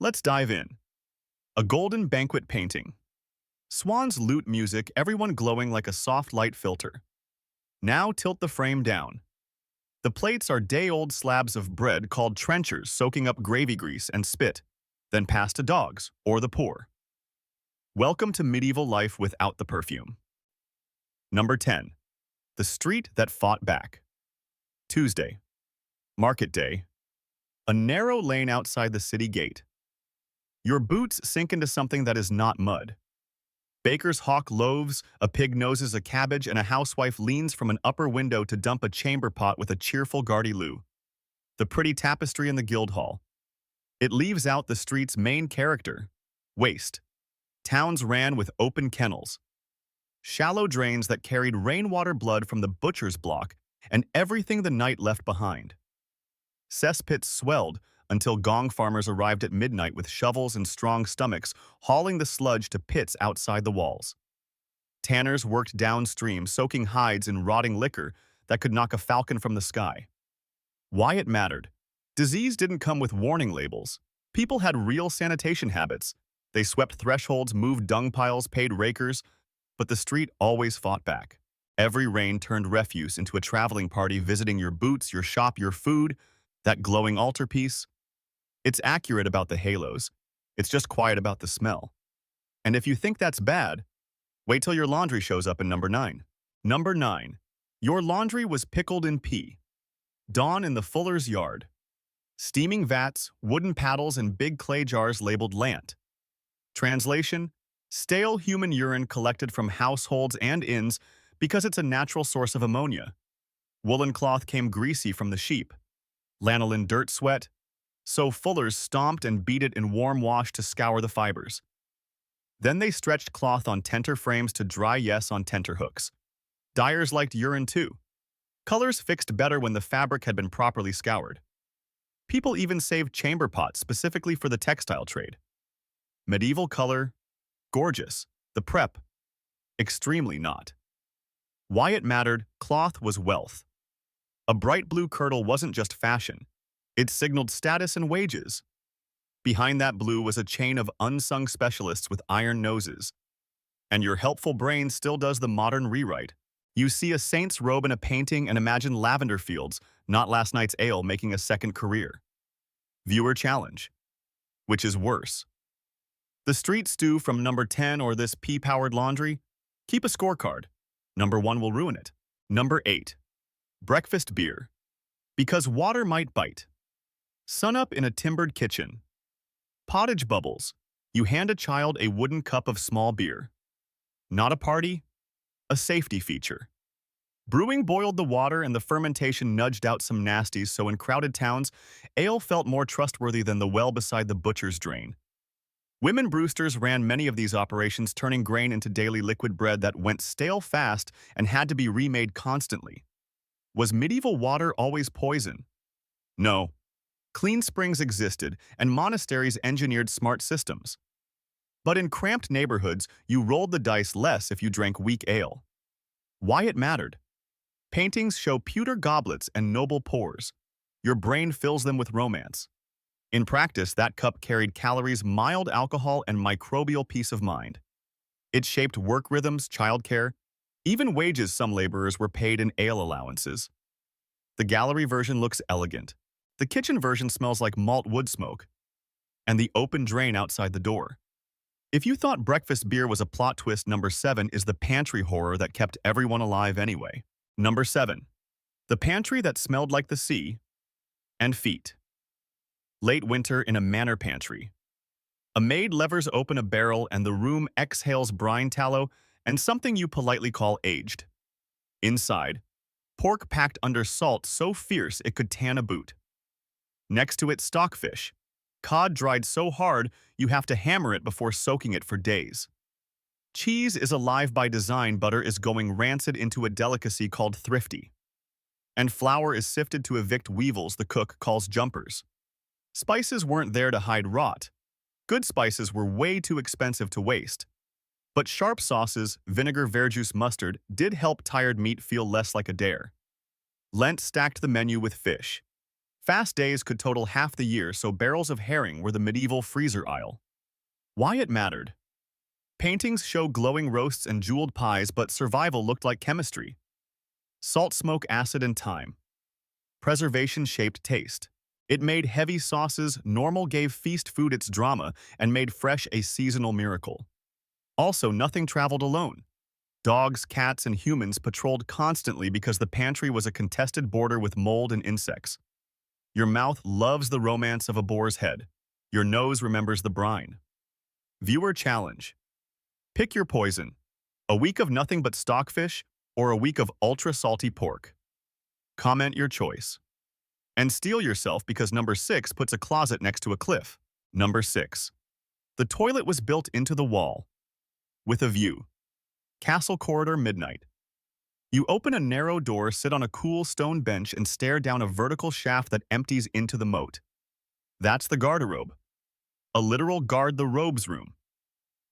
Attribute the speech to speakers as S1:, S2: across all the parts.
S1: Let's dive in. A golden banquet painting. Swans lute music, everyone glowing like a soft light filter. Now tilt the frame down. The plates are day-old slabs of bread called trenchers soaking up gravy grease and spit, then passed to dogs or the poor. Welcome to medieval life without the perfume. Number 10. The street that fought back. Tuesday. Market day. A narrow lane outside the city gate. Your boots sink into something that is not mud. Bakers hawk loaves, a pig noses a cabbage, and a housewife leans from an upper window to dump a chamber pot with a cheerful gardy-loo. The pretty tapestry in the guild hall. It leaves out the street's main character, waste. Towns ran with open kennels. Shallow drains that carried rainwater blood from the butcher's block and everything the night left behind. Cesspits swelled until gong farmers arrived at midnight with shovels and strong stomachs, hauling the sludge to pits outside the walls. Tanners worked downstream, soaking hides in rotting liquor that could knock a falcon from the sky. Why it mattered. Disease didn't come with warning labels. People had real sanitation habits. They swept thresholds, moved dung piles, paid rakers, but the street always fought back. Every rain turned refuse into a traveling party visiting your boots, your shop, your food, that glowing altarpiece. It's accurate about the halos. It's just quiet about the smell. And if you think that's bad, wait till your laundry shows up in number 9. Number 9. Your laundry was pickled in pee. Dawn in the fuller's yard. Steaming vats, wooden paddles, and big clay jars labeled lant. Translation: stale human urine collected from households and inns because it's a natural source of ammonia. Woolen cloth came greasy from the sheep. Lanolin dirt sweat, so fullers stomped and beat it in warm wash to scour the fibers. Then they stretched cloth on tenter frames to dry on tenter hooks. Dyers liked urine too. Colors fixed better when the fabric had been properly scoured. People even saved chamber pots specifically for the textile trade. Medieval color, gorgeous. The prep, extremely not. Why it mattered, cloth was wealth. A bright blue kirtle wasn't just fashion. It signaled status and wages. Behind that blue was a chain of unsung specialists with iron noses. And your helpful brain still does the modern rewrite. You see a saint's robe in a painting and imagine lavender fields, not last night's ale, making a second career. Viewer challenge. Which is worse? The street stew from number 10 or this pea-powered laundry? Keep a scorecard. Number 1 will ruin it. Number 8. Breakfast beer. Because water might bite. Sunup in a timbered kitchen. Pottage bubbles. You hand a child a wooden cup of small beer. Not a party, a safety feature. Brewing boiled the water and the fermentation nudged out some nasties, so in crowded towns, ale felt more trustworthy than the well beside the butcher's drain. Women brewsters ran many of these operations, turning grain into daily liquid bread that went stale fast and had to be remade constantly. Was medieval water always poison? No. Clean springs existed, and monasteries engineered smart systems. But in cramped neighborhoods, you rolled the dice less if you drank weak ale. Why it mattered? Paintings show pewter goblets and noble pores. Your brain fills them with romance. In practice, that cup carried calories, mild alcohol, and microbial peace of mind. It shaped work rhythms, childcare, even wages. Some laborers were paid in ale allowances. The gallery version looks elegant. The kitchen version smells like malt wood smoke. And the open drain outside the door. If you thought breakfast beer was a plot twist, number 7 is the pantry horror that kept everyone alive anyway. Number 7. The pantry that smelled like the sea and feet. Late winter in a manor pantry. A maid levers open a barrel and the room exhales brine tallow and something you politely call aged. Inside, pork packed under salt so fierce it could tan a boot. Next to it, stockfish. Cod dried so hard you have to hammer it before soaking it for days. Cheese is alive by design, butter is going rancid into a delicacy called thrifty. And flour is sifted to evict weevils the cook calls jumpers. Spices weren't there to hide rot. Good spices were way too expensive to waste. But sharp sauces, vinegar, verjuice, mustard, did help tired meat feel less like a dare. Lent stacked the menu with fish. Fast days could total half the year, so barrels of herring were the medieval freezer aisle. Why it mattered? Paintings show glowing roasts and jeweled pies, but survival looked like chemistry. Salt, smoke, acid, and time. Preservation shaped taste. It made heavy sauces, normal gave feast food its drama, and made fresh a seasonal miracle. Also, nothing traveled alone. Dogs, cats, and humans patrolled constantly because the pantry was a contested border with mold and insects. Your mouth loves the romance of a boar's head. Your nose remembers the brine. Viewer challenge. Pick your poison. A week of nothing but stockfish or a week of ultra-salty pork. Comment your choice. And steel yourself because number 6 puts a closet next to a cliff. Number 6. The toilet was built into the wall. With a view. Castle corridor midnight. You open a narrow door, sit on a cool stone bench, and stare down a vertical shaft that empties into the moat. That's the garderobe. A literal guard the robes room.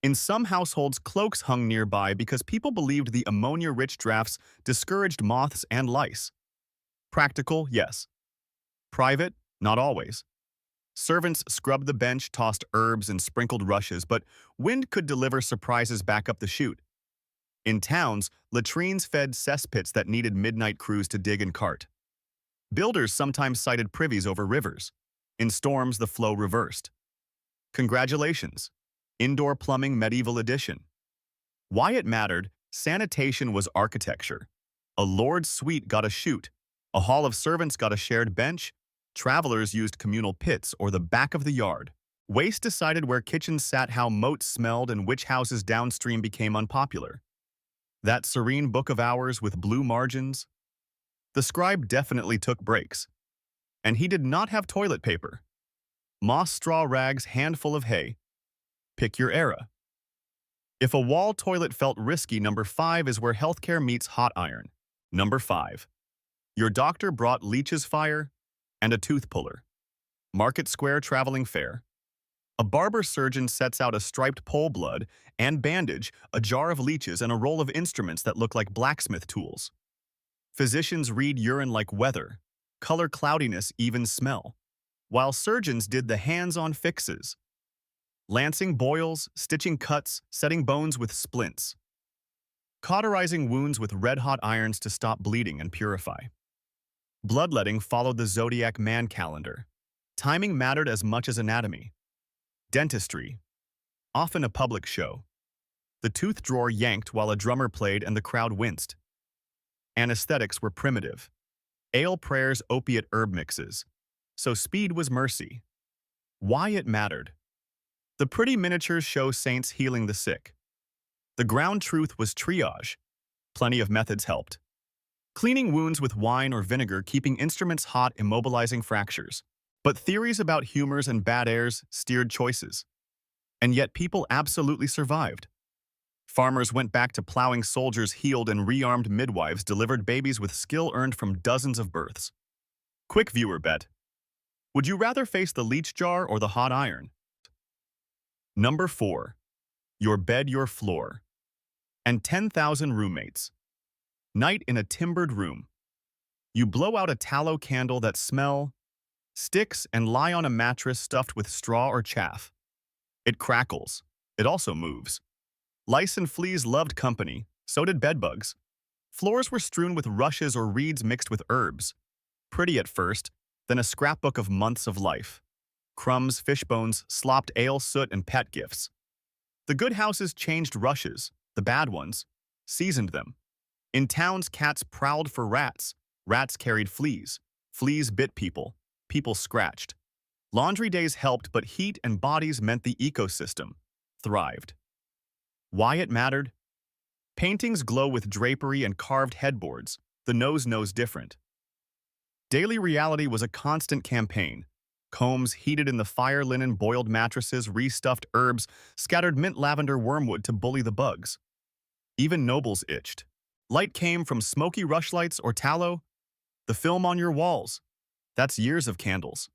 S1: In some households, cloaks hung nearby because people believed the ammonia-rich drafts discouraged moths and lice. Practical, yes. Private, not always. Servants scrubbed the bench, tossed herbs, and sprinkled rushes, but wind could deliver surprises back up the chute. In towns, latrines fed cesspits that needed midnight crews to dig and cart. Builders sometimes cited privies over rivers. In storms, the flow reversed. Congratulations! Indoor plumbing medieval edition. Why it mattered, sanitation was architecture. A lord's suite got a chute. A hall of servants got a shared bench. Travelers used communal pits or the back of the yard. Waste decided where kitchens sat, how moats smelled, and which houses downstream became unpopular. That serene book of hours with blue margins? The scribe definitely took breaks. And he did not have toilet paper. Moss, straw, rags, handful of hay. Pick your era. If a wall toilet felt risky, number 5 is where healthcare meets hot iron. Number 5. Your doctor brought Leeches fire and a tooth puller. Market Square traveling fair. A barber surgeon sets out a striped pole blood and bandage, a jar of leeches, and a roll of instruments that look like blacksmith tools. Physicians read urine like weather, color cloudiness, even smell, while surgeons did the hands-on fixes. Lancing boils, stitching cuts, setting bones with splints. Cauterizing wounds with red-hot irons to stop bleeding and purify. Bloodletting followed the zodiac man calendar. Timing mattered as much as anatomy. Dentistry. Often a public show. The tooth drawer yanked while a drummer played and the crowd winced. Anesthetics were primitive. Ale prayers, opiate herb mixes. So speed was mercy. Why it mattered. The pretty miniatures show saints healing the sick. The ground truth was triage. Plenty of methods helped. Cleaning wounds with wine or vinegar, keeping instruments hot, immobilizing fractures. But theories about humors and bad airs steered choices. And yet people absolutely survived. Farmers went back to plowing, soldiers healed, and rearmed midwives delivered babies with skill earned from dozens of births. Quick viewer bet. Would you rather face the leech jar or the hot iron? Number 4. Your bed, your floor. And 10,000 roommates. Night in a timbered room. You blow out a tallow candle that smell, sticks, and lie on a mattress stuffed with straw or chaff. It crackles. It also moves. Lice and fleas loved company, so did bedbugs. Floors were strewn with rushes or reeds mixed with herbs. Pretty at first, then a scrapbook of months of life. Crumbs, fish bones, slopped ale, soot, and pet gifts. The good houses changed rushes, the bad ones seasoned them. In towns, cats prowled for rats. Rats carried fleas. Fleas bit people. People scratched. Laundry days helped, but heat and bodies meant the ecosystem thrived. Why it mattered? Paintings glow with drapery and carved headboards. The nose knows different. Daily reality was a constant campaign. Combs heated in the fire, linen, boiled mattresses, restuffed herbs, scattered mint, lavender, wormwood to bully the bugs. Even nobles itched. Light came from smoky rushlights or tallow. The film on your walls. That's years of candles.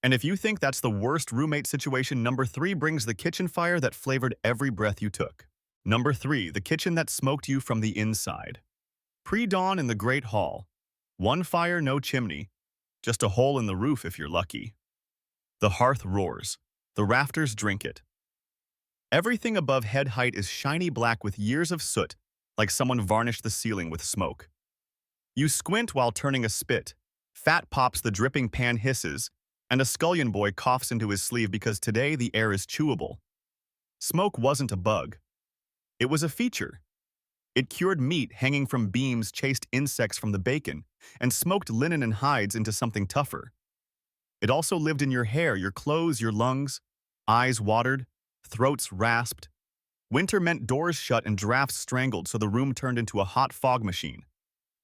S1: And if you think that's the worst roommate situation, number 3 brings the kitchen fire that flavored every breath you took. Number 3, the kitchen that smoked you from the inside. Pre-dawn in the Great Hall. One fire, no chimney. just a hole in the roof if you're lucky. The hearth roars. The rafters drink it. Everything above head height is shiny black with years of soot, like someone varnished the ceiling with smoke. You squint while turning a spit. Fat pops, the dripping pan hisses, and a scullion boy coughs into his sleeve because today the air is chewable. Smoke wasn't a bug. It was a feature. It cured meat hanging from beams, chased insects from the bacon, and smoked linen and hides into something tougher. It also lived in your hair, your clothes, your lungs. Eyes watered, throats rasped. Winter meant doors shut and drafts strangled, so the room turned into a hot fog machine.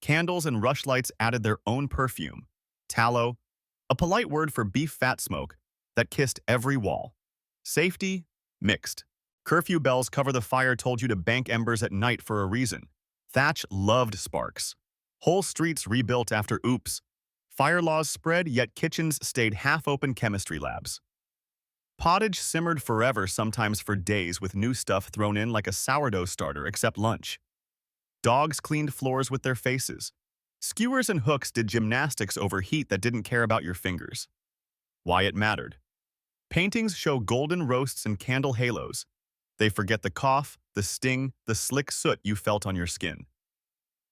S1: Candles and rushlights added their own perfume. Tallow, a polite word for beef fat smoke, that kissed every wall. Safety, mixed. Curfew bells cover the fire told you to bank embers at night for a reason. Thatch loved sparks. Whole streets rebuilt after oops. Fire laws spread, yet kitchens stayed half-open chemistry labs. Pottage simmered forever, sometimes for days, with new stuff thrown in like a sourdough starter, except lunch. Dogs cleaned floors with their faces. Skewers and hooks did gymnastics over heat that didn't care about your fingers. Why it mattered. Paintings show golden roasts and candle halos. They forget the cough, the sting, the slick soot you felt on your skin.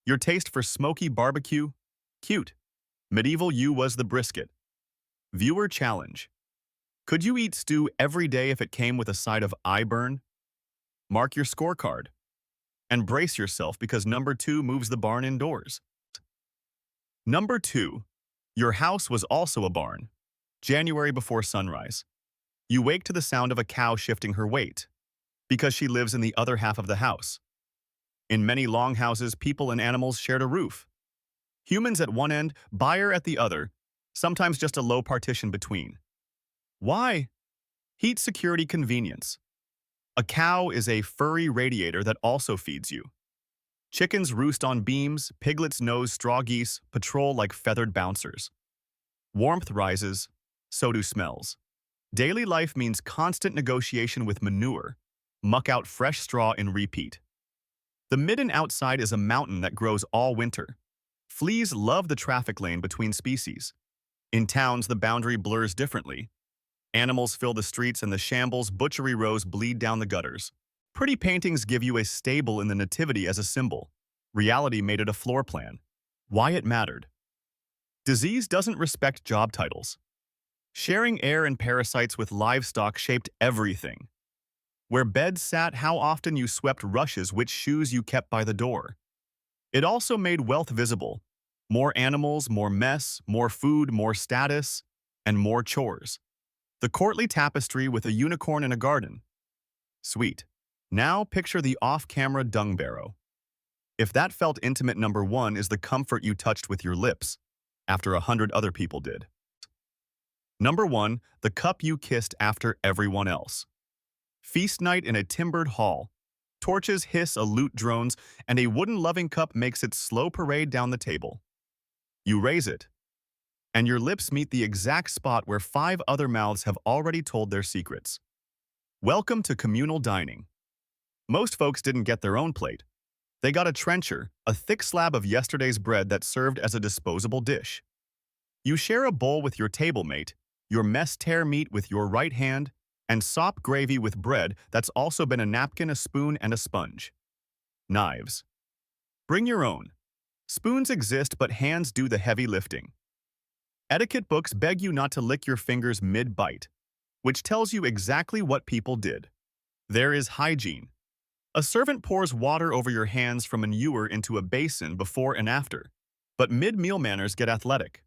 S1: Your taste for smoky barbecue? Cute. Medieval you was the brisket. Viewer challenge. Could you eat stew every day if it came with a side of eye burn? Mark your scorecard. And brace yourself because number 2 moves the barn indoors. Number 2. Your house was also a barn. January before sunrise. You wake to the sound of a cow shifting her weight, because she lives in the other half of the house. In many longhouses, people and animals shared a roof. Humans at one end, buyer at the other, sometimes just a low partition between. Why? Heat security convenience. A cow is a furry radiator that also feeds you. Chickens roost on beams, piglets nose straw geese, patrol like feathered bouncers. Warmth rises, so do smells. Daily life means constant negotiation with manure. Muck out fresh straw in repeat. The midden outside is a mountain that grows all winter. Fleas love the traffic lane between species. In towns, the boundary blurs differently. Animals fill the streets and the shambles butchery rows bleed down the gutters. Pretty paintings give you a stable in the nativity as a symbol. Reality made it a floor plan. Why it mattered. Disease doesn't respect job titles. Sharing air and parasites with livestock shaped everything. Where beds sat, how often you swept rushes, which shoes you kept by the door. It also made wealth visible. More animals, more mess, more food, more status, and more chores. The courtly tapestry with a unicorn in a garden. Sweet. Now picture the off-camera dung barrow. If that felt intimate, number 1 is the comfort you touched with your lips, after 100 other people did. Number 1, the cup you kissed after everyone else. Feast night in a timbered hall. Torches hiss, a lute drones, and a wooden loving cup makes its slow parade down the table. You raise it, and your lips meet the exact spot where 5 other mouths have already told their secrets. Welcome to communal dining. Most folks didn't get their own plate. They got a trencher, a thick slab of yesterday's bread that served as a disposable dish. You share a bowl with your table mate, your mess tear meat with your right hand, and sop gravy with bread that's also been a napkin, a spoon, and a sponge. Knives. Bring your own. Spoons exist, but hands do the heavy lifting. Etiquette books beg you not to lick your fingers mid-bite, which tells you exactly what people did. There is hygiene. A servant pours water over your hands from an ewer into a basin before and after, but mid-meal manners get athletic.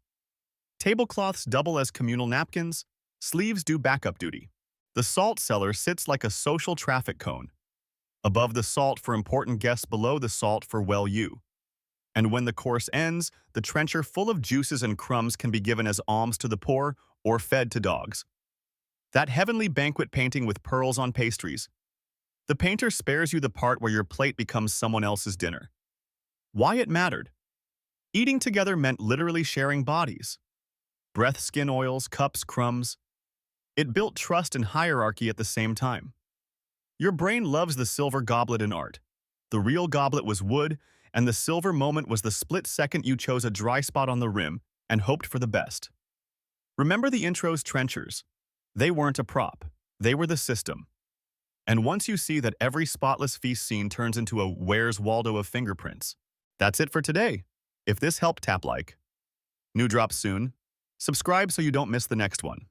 S1: Tablecloths double as communal napkins, sleeves do backup duty. The salt cellar sits like a social traffic cone. Above the salt for important guests, below the salt for well you. And when the course ends, the trencher full of juices and crumbs can be given as alms to the poor or fed to dogs. That heavenly banquet painting with pearls on pastries. The painter spares you the part where your plate becomes someone else's dinner. Why it mattered. Eating together meant literally sharing bodies. Breath, skin oils, cups, crumbs. It built trust and hierarchy at the same time. Your brain loves the silver goblet in art. The real goblet was wood, and the silver moment was the split second you chose a dry spot on the rim, and hoped for the best. Remember the intro's trenchers? They weren't a prop. They were the system. And once you see that every spotless feast scene turns into a Where's Waldo of fingerprints. That's it for today. If this helped, tap like. New drops soon. Subscribe so you don't miss the next one.